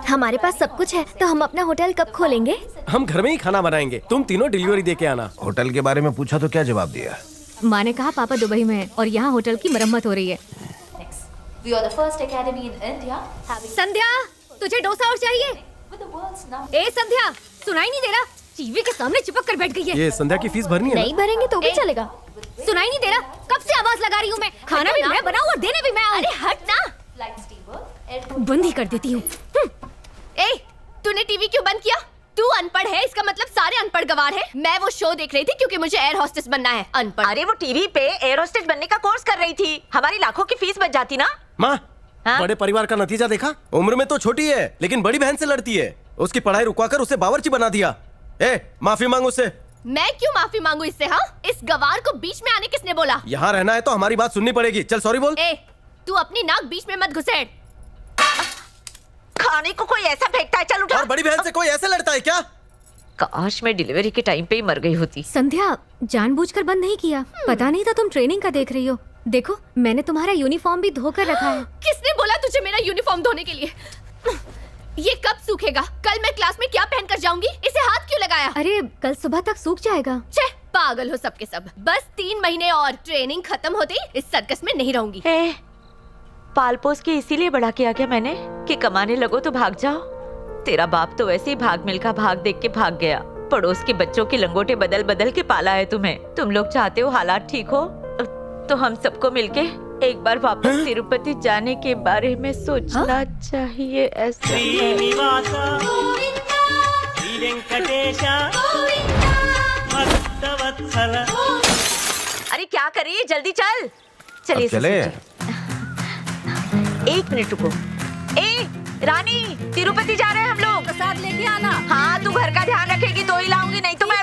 हमारे पास सब कुछ है, तो हम अपना होटल कब खोलेंगे? हम घर में ही खाना बनाएंगे, तुम तीनों डिलीवरी दे के आना। होटल के बारे में पूछा तो क्या जवाब दिया? माँ ने कहा पापा दुबई में है और यहाँ होटल की मरम्मत हो रही है। संध्या, तुझे डोसा और चाहिए? संध्या, सुनाई नहीं दे रहा? टीवी के सामने चिपक कर बैठ गई है। ये संध्या की फीस भरनी है। नहीं भरेंगे तो भी चलेगा। सुनाई नहीं दे रहा? कब से आवाज लगा रही हूँ मैं? खाना भी मैं बनाऊँ और देने भी मैं आऊँ। अरे हट ना, बंद ही कर देती हूँ। तूने टीवी क्यों बंद किया? तू अनपढ़ है, इसका मतलब सारे अनपढ़ गवार हैं। मैं वो शो देख रही थी क्योंकि मुझे एयर होस्टेस बनना है। अनपढ़। अरे वो टीवी पे एयर होस्टेस बनने का कोर्स कर रही थी, हमारी लाखों की फीस बच जाती ना। माँ, बड़े परिवार का नतीजा देखा? उम्र में तो छोटी है लेकिन बड़ी बहन से लड़ती है। उसकी पढ़ाई रुकवाकर उसे बावर्ची बना दिया। माफी मांगो उससे। मैं क्यों माफी मांगू इससे? हाँ, इस गवार को बीच में आने किसने बोला? यहाँ रहना है तो हमारी बात सुननी पड़ेगी। चल सॉरी बोल। तू अपनी नाक बीच में मत घुसेड़। खाने को कोई ऐसा फेंकता है, चल उठा। और बड़ी बहन से कोई ऐसे लड़ता है क्या? काश मैं डिलीवरी के टाइम पे ही मर गई होती। संध्या, जानबूझकर बंद नहीं किया, पता नहीं था तुम ट्रेनिंग का देख रही हो। देखो मैंने तुम्हारा यूनिफॉर्म भी धोकर रखा है। किसने बोला तुझे मेरा यूनिफॉर्म धोने के लिए? ये कब सूखेगा? कल मैं क्लास में क्या पहनकर जाऊंगी? इसे हाथ क्यों लगाया? अरे कल सुबह तक सूख जाएगा। छे, पागल हो सबके सब। बस 3 महीने और, ट्रेनिंग खत्म होते ही इस सर्कस में नहीं रहूंगी। पाल पोस के इसीलिए बड़ा किया क्या मैंने कि कमाने लगो तो भाग जाओ। तेरा बाप तो वैसे ही भाग मिल्खा भाग देख के भाग गया। पड़ोस के बच्चों की लंगोटे बदल बदल के पाला है तुम्हें। तुम लोग चाहते हो हालात ठीक हो तो हम सबको मिलके एक बार वापस तिरुपति जाने के बारे में सोचना चाहिए। ऐसा अरे क्या करिए, जल्दी चल। चलिए चले। 1 मिनट रुको। रानी, तिरुपति जा रहे हैं हम लोग। प्रसाद लेके आना। हाँ, तू घर का ध्यान रखेगी तो ही लाऊंगी, नहीं तो मैं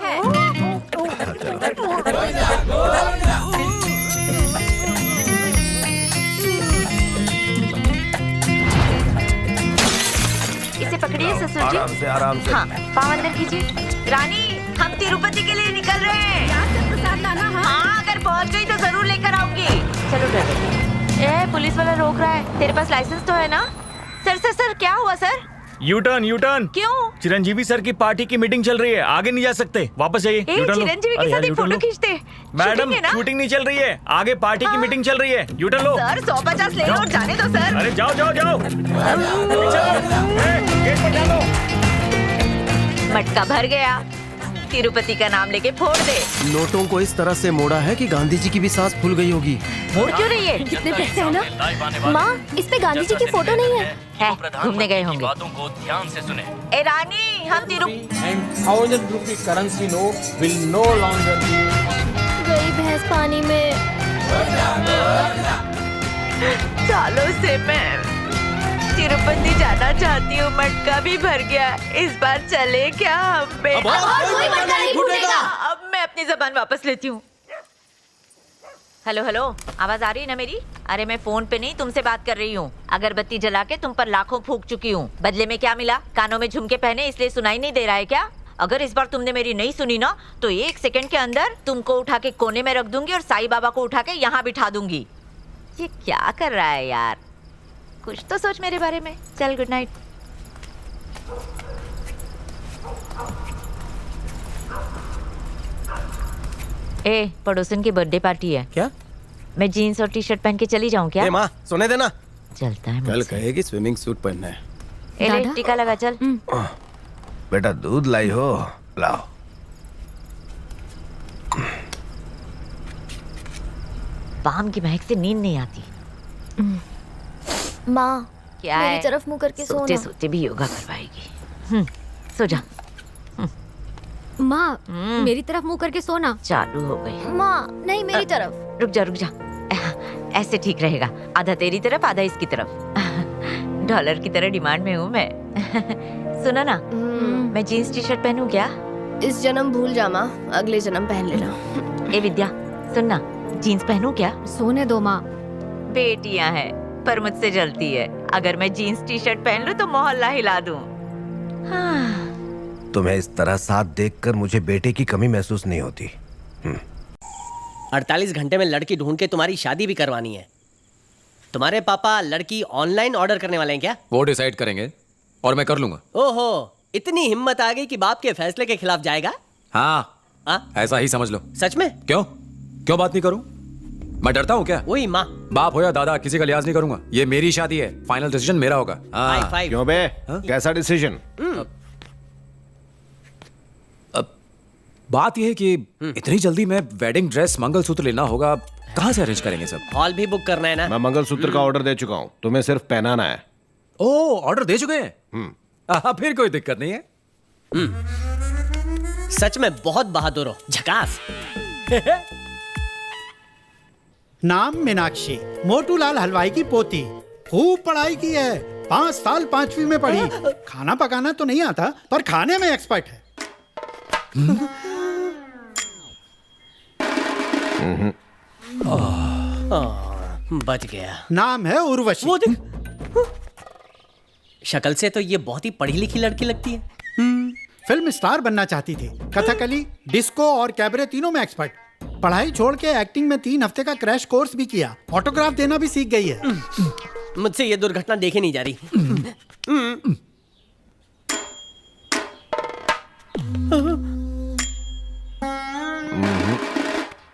ससुर जी। आराम से आराम से। हाँ, पाँव अंदर कीजिए। रानी, हम तिरुपति के लिए निकल रहे हैं। प्रसाद लाना। हाँ, अगर पहुँच गई तो जरूर लेकर आऊंगी। चलो ड्राइवर। ए, पुलिस वाला रोक रहा है। तेरे पास लाइसेंस तो है ना? सर सर सर, क्या हुआ सर? U turn. क्यों? चिरंजीवी सर की पार्टी की मीटिंग चल रही है, आगे नहीं जा सकते, वापस जाइए। चिरंजीवी के साथ एक फोटो खींचते। मैडम, शूटिंग नहीं चल रही है, आगे पार्टी की मीटिंग चल रही है। यू टर्न लो। सर 150 ले लो और जाने दो सर। अरे जाओ। गेट पर डालो। मटका भर गया। तिरुपति का नाम लेके फोड़ दे। नोटों को इस तरह से मोड़ा है कि गांधी जी की भी सांस फूल गई होगी। मोड़ क्यों रही है? कितने पैसे है ना? माँ, इस पे गांधी जी की फोटो नहीं है। घूमने गए होंगे। बातों को ध्यान से सुने। ए रानी, हम ₹1000 currency note will no longer be. गई भैंस पानी में। सालों से मैं तिरुपति जाना चाहती हूँ, मटका भी भर गया। इस बार चले क्या हम पे? अब कोई मटका नहीं फूटेगा। अब मैं अपनी जबान वापस लेती हूँ। हेलो, आवाज आ रही है ना मेरी? अरे मैं फोन पे नहीं, तुमसे बात कर रही हूँ। अगरबत्ती जला के तुम पर लाखों फूंक चुकी हूँ। बदले में क्या मिला? कानों में झुमके पहने इसलिए सुनाई नहीं दे रहा है क्या? अगर इस बार तुमने मेरी नहीं सुनी ना, तो 1 सेकंड के अंदर तुमको उठा के कोने में रख दूंगी और साईं बाबा को उठा के यहाँ बिठा दूंगी। ये क्या कर रहा है यार? कुछ तो सोच मेरे बारे में। चल, गुड नाइट। ए, पड़ोसन की बर्थडे पार्टी है। क्या? मैं जीन्स और टी-शर्ट पहन के चली जाऊं क्या? माँ, सोने देना। चलता है। कल कहेगी स्विमिंग सूट पहनना है। ए, ले, टीका लगा, चल। बेटा दूध लाई हो, लाओ। पाम की महक से नींद नहीं आती। माँ, क्या मेरी है? तरफ मुंह करके सोते सोना। सोते भी योगा करवाएगी। सो जा। माँ, मेरी तरफ मुंह करके सोना। चालू हो गई। माँ, नहीं मेरी तरफ। रुक जा। ऐसे ठीक रहेगा। आधा तेरी तरफ, आधा इसकी तरफ। डॉलर की तरह डिमांड में हूँ मैं। सुना ना, मैं जीन्स टी शर्ट पहनूं क्या? इस जन्म भूल जा माँ, अगले जन्म पहन लेना। ए विद्या, सुनना, जीन्स पहनूं क्या? सोने दो माँ। बेटियां हैं, पर मुझसे जलती है। अगर मैं जीन्स टी शर्ट पहन लूं तो मोहल्ला हिला दूं। हाँ। तुम्हें इस तरह साथ देखकर मुझे बेटे की कमी महसूस नहीं होती। 48 घंटे में लड़की ढूंढ के तुम्हारी शादी भी करवानी है। तुम्हारे पापा लड़की ऑनलाइन ऑर्डर करने वाले हैं क्या? वो डिसाइड करेंगे और मैं कर लूंगा। ओहो, इतनी हिम्मत आ गई कि बाप के फैसले के खिलाफ जाएगा? हाँ, ऐसा ही समझ लो। सच में? क्यों बात नहीं करूं? मैं डरता हूँ क्या? वही माँ, बाप हो या दादा, किसी का लिहाज नहीं करूंगा। ये मेरी शादी है, फाइनल डिसीजन मेरा होगा। हाँ। क्यों बे? कैसा डिसीजन? बात यह है कि इतनी जल्दी में वेडिंग ड्रेस, मंगलसूत्र लेना होगा, कहाँ से अरेंज करेंगे सब? हॉल भी बुक करना है ना? मैं मंगलसूत्र का ऑर्डर दे चुका हूँ, तुम्हें सिर्फ पहनाना है। ओ, ऑर्डर दे चुके हैं? फिर कोई दिक्कत नहीं है। सच में बहुत बहादुर हो, झकास। नाम मीनाक्षी, मोटूलाल हलवाई की पोती। खूब पढ़ाई की है, 5 साल 5वीं में पढ़ी। खाना पकाना तो नहीं आता, पर खाने में एक्सपर्ट है। बच गया। नाम है उर्वशी। वो देख, शक्ल से तो ये बहुत ही पढ़ी लिखी लड़की लगती है। फिल्म स्टार बनना चाहती थी। कथकली, डिस्को और कैबरे तीनों में एक्सपर्ट। पढ़ाई छोड़ के एक्टिंग में 3 हफ्ते का क्रैश कोर्स भी किया। ऑटोग्राफ देना भी सीख गई है। मुझसे ये दुर्घटना देखी नहीं जा रही।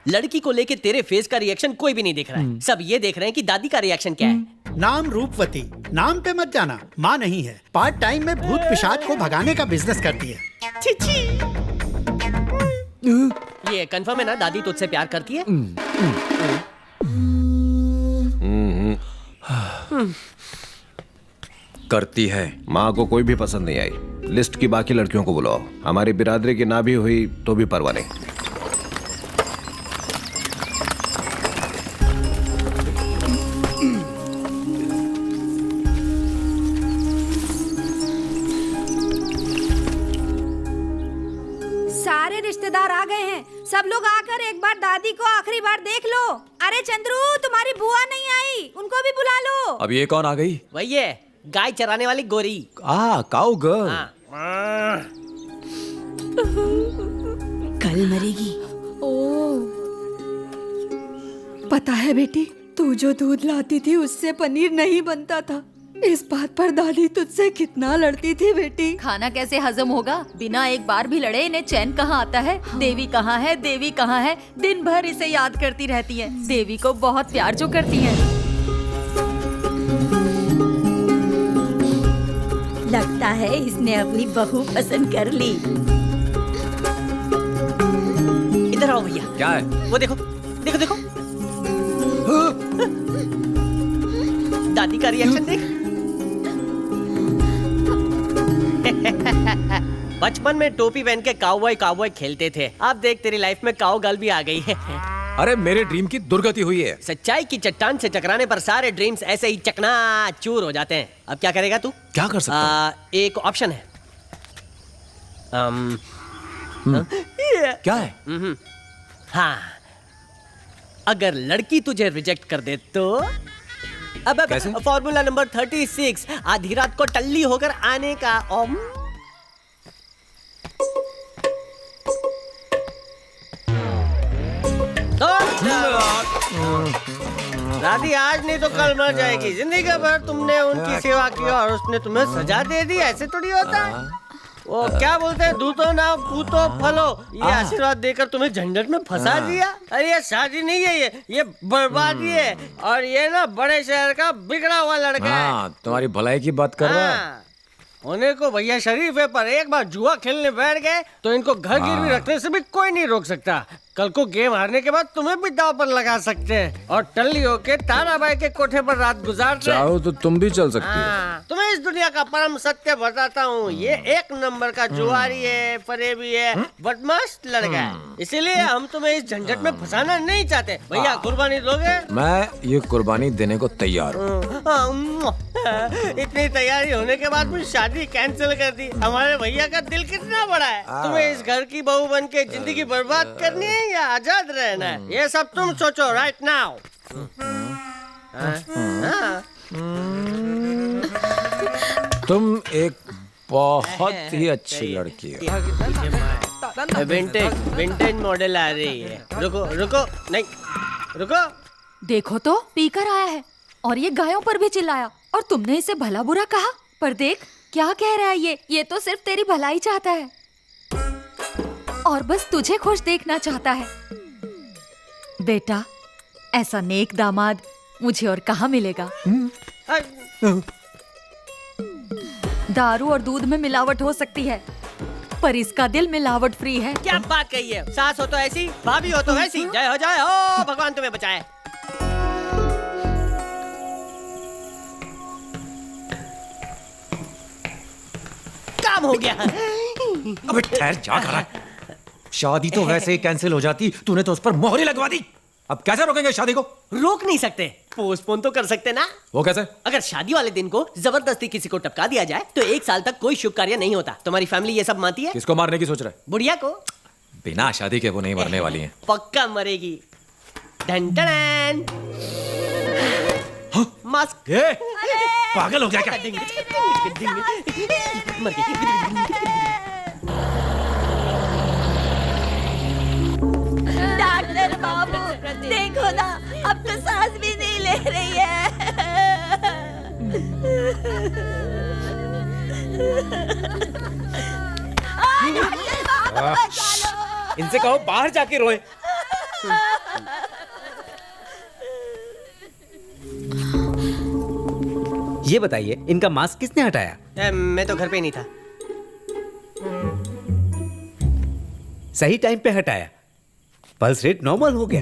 लड़की को लेके तेरे फेस का रिएक्शन कोई भी नहीं देख रहा है। सब ये देख रहे हैं कि दादी का रिएक्शन क्या है। नाम रूपवती। नाम पे मत जाना, माँ नहीं है। पार्ट टाइम में भूत पिशाच को भगाने का बिजनेस करती है। ये कंफर्म है ना, दादी तुझसे प्यार करती है? करती है। माँ को कोई भी पसंद नहीं आई। लिस्ट की बाकी लड़कियों को बुलाओ। हमारी बिरादरी की ना भी हुई तो भी परवाह नहीं। सारे रिश्तेदार आ गए हैं। सब लोग आकर एक बार दादी को आखिरी बार देख लो। अरे चंद्रू, तुम्हारी बुआ नहीं आई, उनको भी बुला लो। अब ये कौन आ गई? वही है, गाय चराने वाली गोरी। काऊ गर्ल। कल मरेगी। पता है बेटी, तू जो दूध लाती थी उससे पनीर नहीं बनता था। इस बात पर दादी तुझसे कितना लड़ती थी बेटी। खाना कैसे हजम होगा? बिना एक बार भी लड़े इन्हें चैन कहाँ आता है? देवी कहाँ है, देवी कहाँ है? दिन भर इसे याद करती रहती है। देवी को बहुत प्यार जो करती है। लगता है इसने अपनी बहू पसंद कर ली। इधर आओ भैया। क्या है? वो देखो देखो देखो। दादी का रिएक्शन देख। बचपन में टोपी पहन के काउबॉय काउबॉय खेलते थे। अब देख तेरी लाइफ में काऊ गर्ल भी आ गई है। अरे मेरे ड्रीम की दुर्गति हुई है। सच्चाई की चट्टान से टकराने पर सारे ड्रीम्स ऐसे ही चकनाचूर हो जाते हैं। अब क्या करेगा तू? क्या कर सकता हूँ? एक ऑप्शन है। क्या है? हाँ, अगर लड़की तुझे रिजेक्ट कर दे तो अब फॉर्मूला नंबर 36, आधी रात को टल्ली होकर आने का। दादी आज नहीं तो कल मर जाएगी। जिंदगी भर तुमने उनकी सेवा की और उसने तुम्हें सजा दे दी। ऐसे थोड़ी होता है। वो क्या बोलते हैं, दूतो ना पूतो फलो। ये आशीर्वाद देकर तुम्हें झंझट में फंसा दिया। अरे ये शादी नहीं है, ये बर्बादी है। और ये ना बड़े शहर का बिगड़ा हुआ लड़का है। तुम्हारी भलाई की बात कर रहा है। होने को भैया शरीफ है, पर एक बार जुआ खेलने बैठ गए तो इनको घर गिरवी रखने से भी कोई नहीं रोक सकता। कल को गेम हारने के बाद तुम्हें भी दाव पर लगा सकते हैं और टल्ली होके ताराबाई के कोठे पर रात गुजारते। चाहो तो तुम भी चल सकती हो। तुम्हें इस दुनिया का परम सत्य बताता हूँ। ये एक नंबर का जुआरी है, फरेबी है, बदमाश लड़का है। इसीलिए हम तुम्हें इस झंझट में फंसाना नहीं चाहते। भैया कुर्बानी दोगे? मैं ये कुर्बानी देने को तैयार हूँ। इतनी तैयारी होने के बाद भी शादी कैंसिल कर दी। हमारे भैया का दिल कितना बड़ा है। तुम्हें इस घर की बहू बन के जिंदगी बर्बाद करनी है या आजाद रहना है? ये सब तुम सोचो राइट नाउ। तुम एक बहुत ही अच्छी लड़की हो। विंटेज मॉडल आ रही है। रुको रुको, नहीं रुको। देखो तो पीकर आया है और ये गायों पर भी चिल्लाया और तुमने इसे भला बुरा कहा। पर देख क्या कह रहा है ये तो सिर्फ तेरी भलाई चाहता है और बस तुझे खुश देखना चाहता है। बेटा, ऐसा नेक दामाद मुझे और कहाँ मिलेगा? दारू और दूध में मिलावट हो सकती है, पर इसका दिल मिलावट फ्री है। क्या बात कही है? सास हो तो ऐसी, भाभी हो तो वैसी। जय हो, भगवान तुम्हें बचाए। काम हो गया। अबे ठहर, जा कर। शादी तो वैसे ही कैंसिल हो जाती, तूने तो उस पर मोहर ही लगवा दी। अब कैसे रोकेंगे शादी को? रोक नहीं सकते, पोस्टपोन तो कर सकते ना। वो कैसे? अगर शादी वाले दिन को जबरदस्ती किसी को टपका दिया जाए तो 1 साल तक कोई शुभ कार्य नहीं होता। तुम्हारी फैमिली ये सब मानती है? किसको मारने की सोच रहा है? बुढ़िया को। बिना शादी के वो नहीं मरने वाली है। पक्का मरेगी। Done done. मास्क। पागल हो गया क्या? मर गई। डॉक्टर बाबू देखो ना, अब तो सांस भी नहीं ले रही है। इनसे कहो बाहर जाके रोए। ये बताइए, इनका मास्क किसने हटाया? मैं तो घर पे नहीं था। सही टाइम पे हटाया। पल्स रेट नॉर्मल हो गया।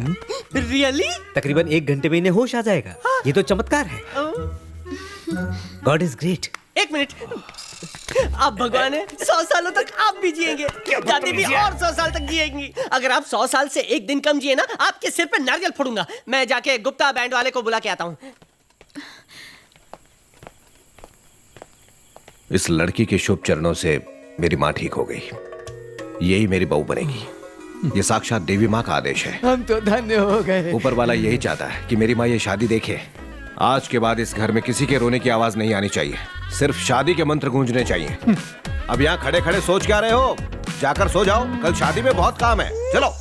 रियली? तकरीबन 1 घंटे में इन्हें होश आ जाएगा। ये तो चमत्कार है। God is great. 1 मिनट। अब भगवान है, 100 सालों तक आप भी जिएंगे, दादी भी और 100 साल तक जिएंगी। अगर आप 100 साल से 1 दिन कम जिए ना, आपके सिर पे नारियल फोड़ूंगा। मैं जाके गुप्ता बैंड वाले को बुला के आता हूँ। इस लड़की के शुभ चरणों से मेरी माँ ठीक हो गई। यही मेरी बहू बनेगी। ये साक्षात देवी माँ का आदेश है। हम तो धन्य हो गए। ऊपर वाला यही चाहता है कि मेरी माँ ये शादी देखे। आज के बाद इस घर में किसी के रोने की आवाज नहीं आनी चाहिए। सिर्फ शादी के मंत्र गूंजने चाहिए। अब यहाँ खड़े खड़े सोच क्या रहे हो? जाकर सो जाओ, कल शादी में बहुत काम है। चलो।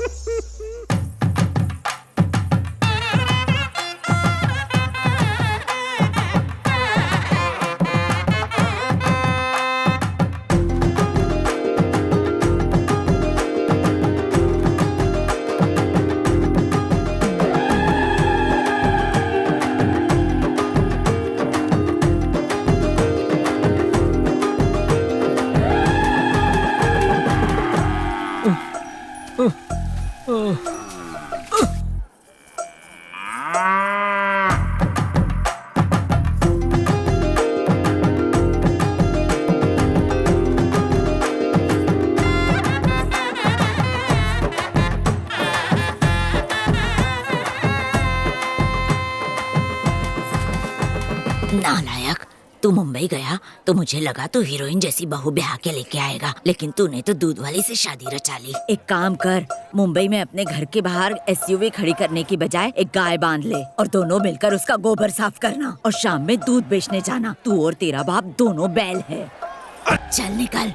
नालायक, तू मुंबई गया तो मुझे लगा तू हीरोइन जैसी बहू ब्याह के लेके आएगा, लेकिन तूने तो दूध वाली से शादी रचा ली। एक काम कर, मुंबई में अपने घर के बाहर एसयूवी खड़ी करने की बजाय एक गाय बांध ले और दोनों मिलकर उसका गोबर साफ करना और शाम में दूध बेचने जाना। तू और तेरा बाप दोनों बैल है। चल निकल।